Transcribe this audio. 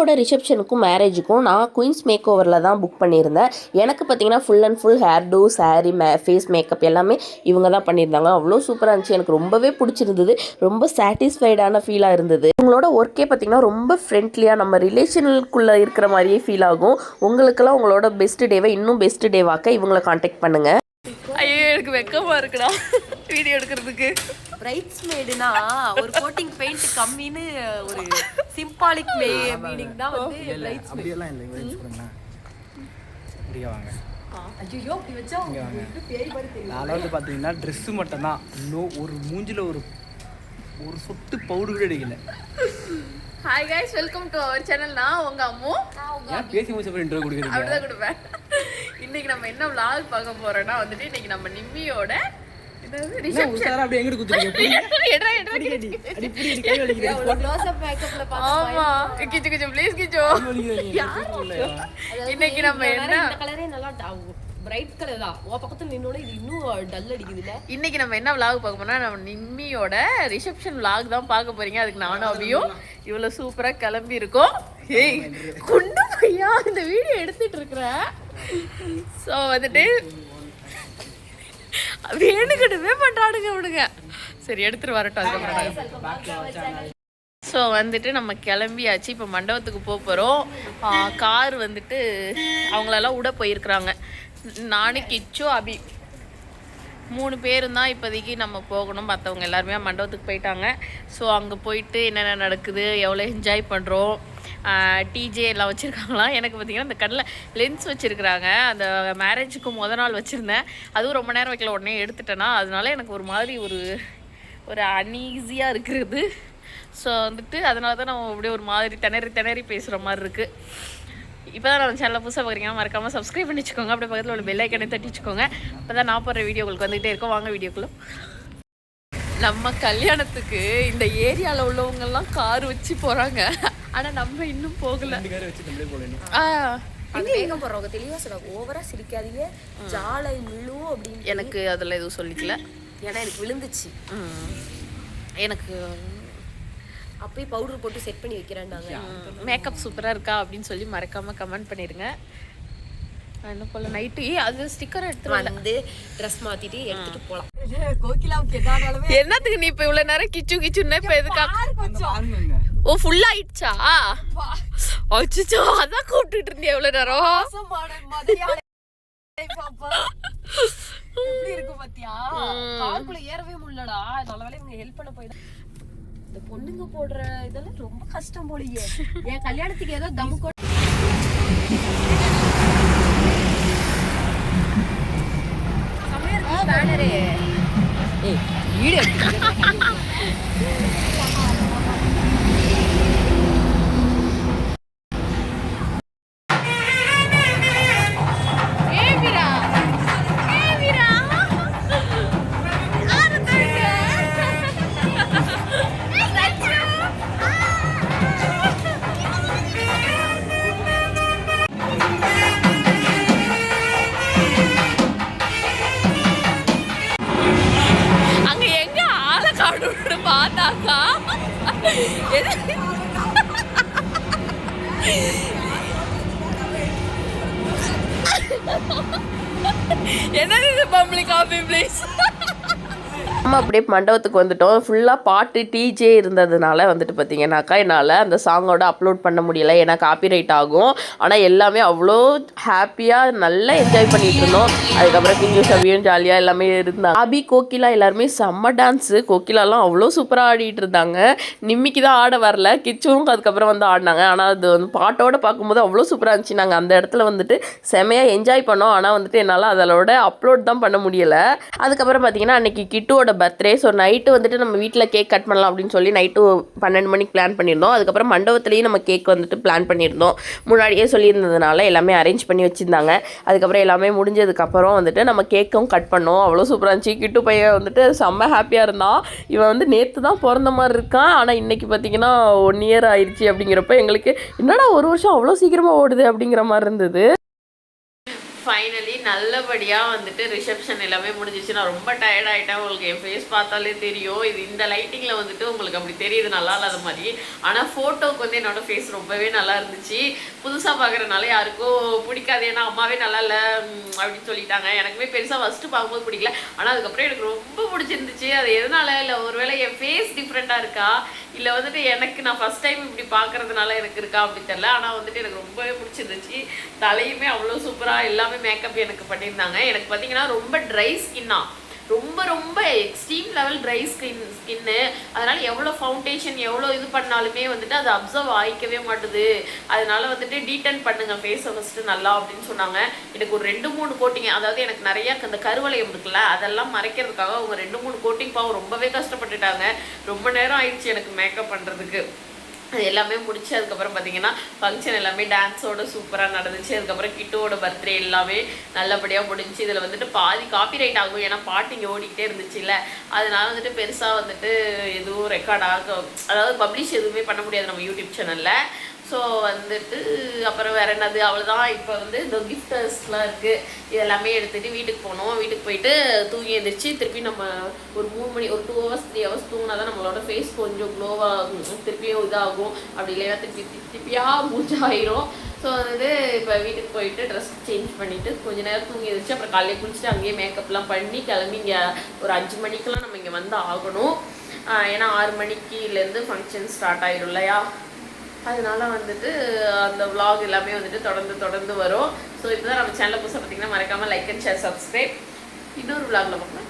நிம்மியோட ரிசப்ஷனுக்கும் மேரேஜுக்கும் நான் queens make ஓவரில் தான் புக் பண்ணியிருந்தேன். எனக்கு பார்த்தீங்கன்னா full and full hairdo, sari, face makeup எல்லாமே இவங்க தான் பண்ணியிருந்தாங்க. அவ்வளோ சூப்பராக இருந்துச்சு. எனக்கு ரொம்பவே பிடிச்சிருந்தது. ரொம்ப சாட்டிஸ்ஃபைடான ஃபீலாக இருந்தது. உங்களோட ஒர்க்கே பார்த்தீங்கன்னா ரொம்ப ஃப்ரெண்ட்லியாக நம்ம ரிலேஷனுக்குள்ளே இருக்கிற மாதிரியே ஃபீல் ஆகும். உங்களுக்கெல்லாம் உங்களோட பெஸ்ட் டேவை இன்னும் பெஸ்ட் டேவாக்க இவங்களை காண்டாக்ட் பண்ணுங்கள். ஐயோ எனக்கு வெக்கமாக இருக்குடா வீடியோ எடுக்கிறதுக்கு. பிரைட்ஸ்மேடுனா ஒரு கோட்டிங் பெயிண்ட் கம்மின்னு ஒரு சிம்பாலிக் மீனிங் தான் வந்து பிரைட்ஸ்மேட். அப்படியெல்லாம் இல்லை, இங்க சொல்லுங்க. அப்படியே வாங்க. ஐயோ அப்படி வச்சா உங்களுக்கு பேய் மாதிரி தெரியும். நான் வந்து பார்த்தீங்கன்னா ட்ரெஸ் மட்டும் தான், இன்னும் ஒரு மூஞ்சில ஒரு சொட்டு பவுடர் கூட அடிக்கல. Hi guys, welcome to our channel. நான் உங்க அம்மு. ஏன் பேசி முடிச்ச அப்புறம் இன்ட்ரோ கொடுக்குறீங்க? அப்படிதான் கொடுப்பேன். இன்னைக்கு நம்ம என்ன vlog பார்க்க போறோம்னா வந்துட்டு இன்னைக்கு நம்ம நிம்மியோட ரிசப்ஷன். அப்படியே எங்க குத்துறீங்க? எட்ரா அடிப்படி கை வலிக்குது. ஒரு க்ளோஸ் அப் மேக்கப்ல ஆமா கிச்சு ப்ளீஸ் கிச்சு. இன்னைக்கு நம்ம என்ன இந்த கலரே நல்லா பிரைட் கலர் தான். ஓ பக்கத்துல நின்னோட இது இன்னும் டல் அடிக்குதுல. இன்னைக்கு நம்ம என்ன vlog பார்க்க போறோம்னா நம்ம நிம்மியோட ரிசப்ஷன் vlog தான் பார்க்க போறீங்க. அதுக்கு நானும் அபியும் இவ்வளவு சூப்பரா கிளம்பி இருக்கோம். ஏய் குண்டு பையா இந்த வீடியோ எடுத்துட்டு இருக்கறேன். சோ வந்துட்டு வேணுக்கிட்டவே பண்றானுங்க விடுங்க. சரி எடுத்துட்டு வரட்டும். அதுக்கப்புறம் ஸோ வந்துட்டு நம்ம கிளம்பியாச்சு. இப்போ மண்டபத்துக்கு போகிறோம். கார் வந்துட்டு அவங்களெல்லாம் விட போயிருக்கிறாங்க. நானு, கிச்சு, அபி 3 பேரும் தான் இப்போதைக்கு நம்ம போகணும். மற்றவங்க எல்லாருமே மண்டபத்துக்கு போயிட்டாங்க. ஸோ அங்கே போயிட்டு என்னென்ன நடக்குது, எவ்வளோ என்ஜாய் பண்ணுறோம், டிஜே எல்லாம் வச்சுருக்காங்களாம். எனக்கு பார்த்திங்கன்னா இந்த கண்ணில் லென்ஸ் வச்சுருக்குறாங்க. அந்த மேரேஜுக்கு நாள் வச்சுருந்தேன். அதுவும் ரொம்ப நேரம் வைக்கல, உடனே எடுத்துட்டேன்னா அதனால எனக்கு ஒரு மாதிரி ஒரு அன்ஈஸியாக இருக்கிறது. ஸோ வந்துட்டு அதனால தான் நம்ம அப்படியே ஒரு மாதிரி திணறி பேசுகிற மாதிரி இருக்குது. இப்போ தான் நம்ம சேனலில் புதுசாக பார்க்குறீங்கன்னா மறக்காமல் சப்ஸ்கிரைப் பண்ணி வச்சுக்கோங்க. அப்படியே பக்கத்தில் உள்ள பெல் ஐக்கனை தட்டி வச்சுக்கோங்க. அப்போ தான் நான் போடுற வீடியோ உங்களுக்கு வந்துகிட்டே இருக்கும். வாங்க வீடியோக்குள்ளே. நம்ம கல்யாணத்துக்கு இந்த ஏரியாவில் உள்ளவங்கெல்லாம் கார் வச்சு போகிறாங்க. ஆனால் நம்ம இன்னும் போகலை. எங்க போறவங்க தெளிவா சொல்றாங்க. ஓவரா சிரிக்காதீங்க, ஜாலை விழுவும் அப்படின்னு. எனக்கு அதில் எதுவும் சொல்லிக்கல. ஏன்னா எனக்கு விழுந்துச்சு. எனக்கு அப்படியே பவுடர் போட்டு செட் பண்ணி வைக்கிறேன்னாங்க. மேக்கப் சூப்பராக இருக்கா அப்படின்னு சொல்லி மறக்காமல் கமெண்ட் பண்ணிடுங்க. என்ன போல நைட்டு அது ஸ்டிக்கர் எடுத்துட்டு வந்து ட்ரெஸ் மாத்திட்டு எடுத்துட்டு போகலாம். கோகிலாவுக்கு எதானாலுமே என்னத்துக்கு நீ இப்போ இவ்வளோ நேரம் கிச்சுன்னு இப்போ எதுக்கா? ஓ ஃபுல் ஆயிடுச்சா? அச்சோ அதான் கூப்பிட்டுட்டு இருந்தியா எவ்வளோ நேரம்? இருக்கு பாத்தியா? காருக்குள்ள ஏறவே முடியலடா. நல்ல வேளை இவங்க ஹெல்ப் பண்ண போயிடா. இந்த பொண்ணுங்க போடுற இதெல்லாம் ரொம்ப கஷ்டம் போலயே. என் கல்யாணத்துக்கு ஏதோ தமுக்கோ பேனரே. ஏய் வீடியோ பார்த்தாக்கா என்னது இது பப்ளிக் காஃபி ப்ளீஸ். நம்ம அப்படியே மண்டபத்துக்கு வந்துட்டோம். ஃபுல்லாக பாட்டு டிஜே இருந்ததுனால வந்துட்டு பார்த்தீங்கன்னாக்கா என்னால் அந்த சாங்கோட அப்லோட் பண்ண முடியலை. ஏன்னா காப்பிரைட் ஆகும். ஆனால் எல்லாமே அவ்வளோ ஹாப்பியாக நல்லா என்ஜாய் பண்ணிகிட்டு இருந்தோம். அதுக்கப்புறம் கிஞ்சு சபியும் ஜாலியாக எல்லாமே இருந்தாங்க. அபி, கோகிலா எல்லாருமே செம்ம டான்ஸு. கோகிலாலாம் அவ்வளோ சூப்பராக ஆடிட்டு இருந்தாங்க. நிம்மிக்கு தான் ஆட வரல, கிச்சுவும் அதுக்கப்புறம் வந்து ஆடினாங்க. ஆனால் அது வந்து பாட்டோட பார்க்கும்போது அவ்வளோ சூப்பராக இருந்துச்சு. நாங்கள் அந்த இடத்துல வந்துட்டு செமையாக என்ஜாய் பண்ணோம். ஆனால் வந்துட்டு என்னால் அதோட அப்லோட் தான் பண்ண முடியலை. அதுக்கப்புறம் பார்த்தீங்கன்னா அன்றைக்கி கிட்டுவோட பர்த்டே. ஸோ நைட்டு வந்துட்டு நம்ம வீட்டில் கேக் கட் பண்ணலாம் அப்படின்னு சொல்லி நைட்டு 12 மணிக்கு பிளான் பண்ணியிருந்தோம். அதுக்கப்புறம் மண்டபத்துலேயும் நம்ம கேக் வந்துட்டு பிளான் பண்ணியிருந்தோம். முன்னாடியே சொல்லியிருந்ததுனால எல்லாமே அரேஞ்ச் பண்ணி வச்சுருந்தாங்க. அதுக்கப்புறம் எல்லாமே முடிஞ்சதுக்கப்புறம் வந்துட்டு நம்ம கேக்கும் கட் பண்ணோம். அவ்வளோ சூப்பராக இருந்துச்சு. கிட்டு பையன் வந்துட்டு செம்ம ஹாப்பியாக இருந்தான். இவன் வந்து நேற்று தான் பிறந்த மாதிரி இருக்கான். ஆனால் இன்றைக்கி பார்த்தீங்கன்னா 1 இயர் ஆயிடுச்சு. அப்படிங்கிறப்ப எங்களுக்கு என்னடா 1 வருஷம் அவ்வளோ சீக்கிரமாக ஓடுது அப்படிங்கிற மாதிரி இருந்தது. ஃபைனலி நல்லபடியாக வந்துட்டு ரிசப்ஷன் எல்லாமே முடிஞ்சிச்சு. நான் ரொம்ப டயர்ட் ஆகிட்டேன். உங்களுக்கு என் ஃபேஸ் பார்த்தாலே தெரியும். இது இந்த லைட்டிங்கில் வந்துட்டு உங்களுக்கு அப்படி தெரியுது நல்லா இல்லாத மாதிரி. ஆனால் ஃபோட்டோவுக்கு வந்து என்னோடய ஃபேஸ் ரொம்பவே நல்லா இருந்துச்சு. புதுசாக பார்க்குறதுனால யாருக்கும் பிடிக்காது. ஏன்னா அம்மாவே நல்லா இல்லை அப்படின்னு சொல்லிட்டாங்க. எனக்குமே பெருசாக ஃபஸ்ட்டு பார்க்கும்போது பிடிக்கல. ஆனால் அதுக்கப்புறம் எனக்கு ரொம்ப பிடிச்சிருந்துச்சு. அது எதனால இல்லை, ஒருவேளை என் ஃபேஸ் டிஃப்ரெண்ட்டாக இருக்கா, இல்லை வந்துட்டு எனக்கு நான் ஃபஸ்ட் டைம் இப்படி பார்க்குறதுனால எனக்கு இருக்கா அப்படி தெரியல. ஆனால் வந்துட்டு எனக்கு ரொம்பவே பிடிச்சிருந்துச்சு. தலையுமே அவ்வளோ சூப்பராக எல்லாமே மேக்கப் எனக்கு பண்ணியிருந்தாங்க. எனக்கு பார்த்தீங்கன்னா ரொம்ப ட்ரை ஸ்கின்னா, ரொம்ப ரொம்ப எக்ஸ்ட்ரீம் லெவல் ட்ரை ஸ்கின்னு. அதனால் எவ்வளோ ஃபவுண்டேஷன் எவ்வளோ இது பண்ணாலுமே வந்துட்டு அது அப்சர்வ் ஆகிக்கவே மாட்டுது. அதனால வந்துட்டு டீடன் பண்ணுங்கள் ஃபேஸை ஃபஸ்ட்டு நல்லா அப்படின்னு சொன்னாங்க. எனக்கு ஒரு 2-3 கோட்டிங், அதாவது எனக்கு நிறையா அந்த கருவளையம் இருக்குல்ல அதெல்லாம் மறைக்கிறதுக்காக அவங்க 2-3 கோட்டிங் பாவம் ரொம்பவே கஷ்டப்பட்டுட்டாங்க. ரொம்ப நேரம் ஆயிடுச்சு எனக்கு மேக்கப் பண்ணுறதுக்கு. அது எல்லாமே முடிச்சு அதுக்கப்புறம் பார்த்தீங்கன்னா ஃபங்க்ஷன் எல்லாமே டான்ஸோட சூப்பராக நடந்துச்சு. அதுக்கப்புறம் கிட்டோட பர்த்டே எல்லாமே நல்லபடியாக முடிஞ்சு. இதில் வந்துட்டு பாதி காப்பிரைட் ஆகும், ஏன்னா பாட்டு இங்கே ஓடிக்கிட்டே இருந்துச்சு இல்லை, அதனால வந்துட்டு பெருசாக வந்துட்டு எதுவும் ரெக்கார்ட் ஆகும், அதாவது பப்ளிஷ் எதுவுமே பண்ண முடியாது நம்ம யூடியூப் சேனலில். ஸோ வந்துட்டு அப்புறம் வேறு என்னது, அவ்வளோதான். இப்போ வந்து இந்த கிஃப்டர்ஸ்லாம் இருக்குது, இதெல்லாமே எடுத்துகிட்டு வீட்டுக்கு போனோம். வீட்டுக்கு போயிட்டு தூங்கி எழுந்திரிச்சு திருப்பி நம்ம ஒரு 3 மணி ஒரு 2 ஹவர்ஸ் 3 ஹவர்ஸ் தூங்கினா தான் நம்மளோட ஃபேஸ் கொஞ்சம் க்ளோவாகும், திருப்பியும் இதாகும். அப்படி இல்லைன்னா திருப்பியாக மூஞ்சாயிரும். ஸோ வந்து இப்போ வீட்டுக்கு போயிட்டு ட்ரெஸ் சேஞ்ச் பண்ணிவிட்டு கொஞ்சம் நேரம் தூங்கி எழுந்திரிச்சு அப்புறம் காலையில் குளிச்சுட்டு அங்கேயே மேக்கப்லாம் பண்ணி கிளம்பி இங்கே ஒரு 5 மணிக்கெலாம் நம்ம இங்கே வந்து ஆகணும். ஏன்னா 6 மணிக்குலேருந்து ஃபங்க்ஷன் ஸ்டார்ட் ஆயிடும் இல்லையா. அதனால வந்துட்டு அந்த vlog எல்லாமே வந்துட்டு தொடர்ந்து வரும். ஸோ இப்போ தான் நம்ம சேனலில் புதுசாக பார்த்தீங்கன்னா மறக்காமல் லைக் அண்ட் ஷேர் சப்ஸ்கிரைப். இன்னொரு vlogல பார்க்கலாம்.